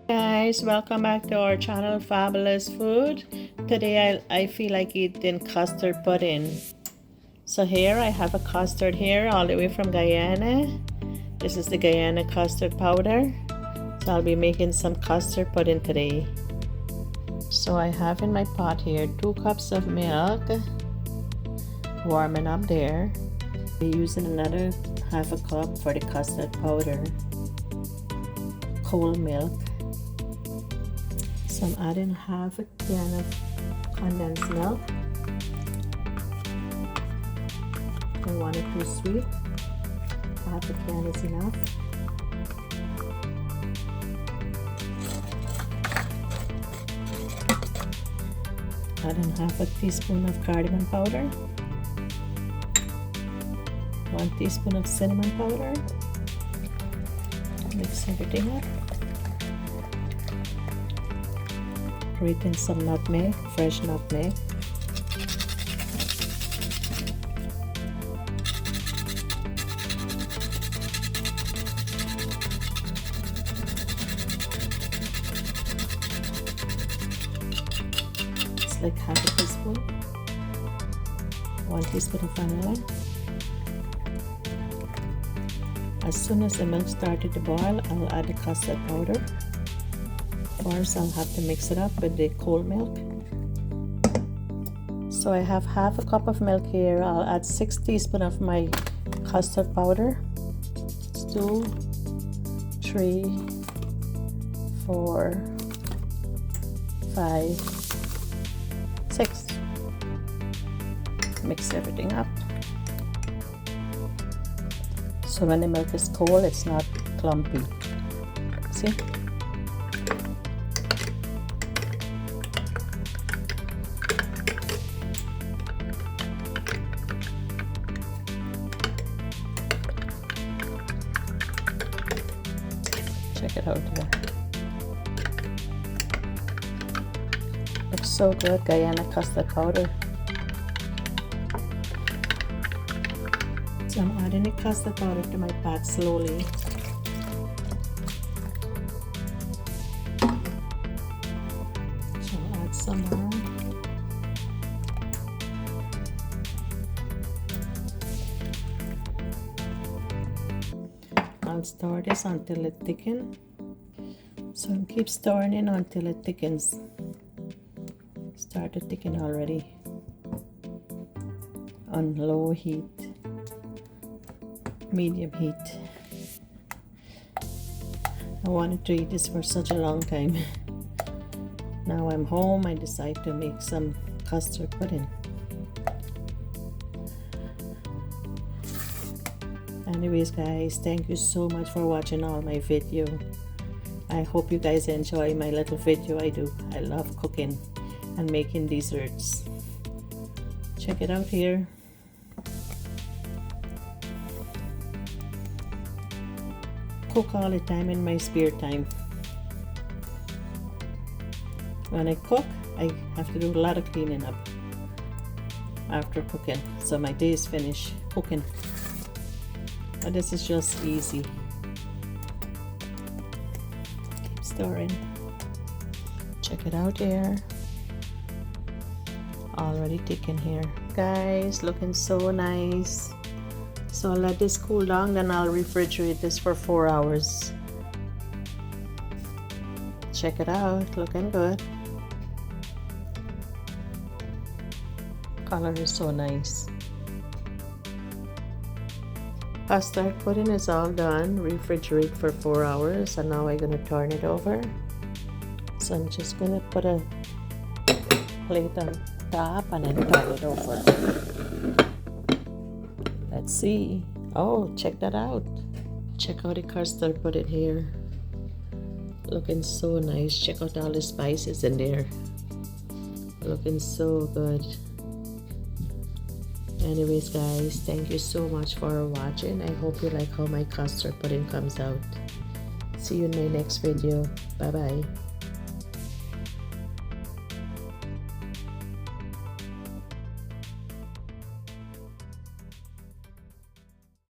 Guys, welcome back to our channel Fabulous Food. Today I feel like eating custard pudding. So here I have a custard here all the way from Guyana. This is the Guyana custard powder. So I'll be making some custard pudding today. So I have in my pot here 2 cups of milk warming up there. We're using another half a cup for the custard powder. Cold milk. So I'm adding half a can of condensed milk. Don't want it too sweet. Half a can is enough. Adding half a teaspoon of cardamom powder. 1 teaspoon of cinnamon powder. Mix everything up. Grate in some nutmeg, fresh nutmeg. It's like half a teaspoon. 1 teaspoon of vanilla. As soon as the milk started to boil, I'll add the custard powder. First, I'll have to mix it up with the cold milk. So I have half a cup of milk here. I'll add 6 teaspoons of my custard powder. It's 2, 3, 4, 5, 6. Mix everything up. So when the milk is cold, it's not clumpy. See? Check it out here. Looks so good, Guyana custard powder. So I'm adding the custard powder to my pot slowly. So I'll add some more. I'll stir this until it thickens. So I'll keep stirring it until it thickens. Started thickening already. On low heat. Medium heat. I wanted to eat this for such a long time. Now I'm home, I decide to make some custard pudding. Anyways guys, thank you so much for watching all my video. I hope you guys enjoy my little video I do. I love cooking and making desserts. Check it out here. Cook all the time in my spare time. When I cook, I have to do a lot of cleaning up after cooking. So my day is finished cooking. But this is just easy. Keep stirring. Check it out here. Already thickened here. Guys, looking so nice. So I'll let this cool down, then I'll refrigerate this for 4 hours. Check it out, looking good. Color is so nice. Custard pudding is all done. Refrigerate for 4 hours, and now I'm gonna turn it over. So I'm just gonna put a plate on top and then turn it over. Let's see. Oh, check that out. Check out the custard pudding here. Looking so nice. Check out all the spices in there. Looking so good. Anyways guys, thank you so much for watching. I hope you like how my custard pudding comes out. See you in my next video. Bye bye.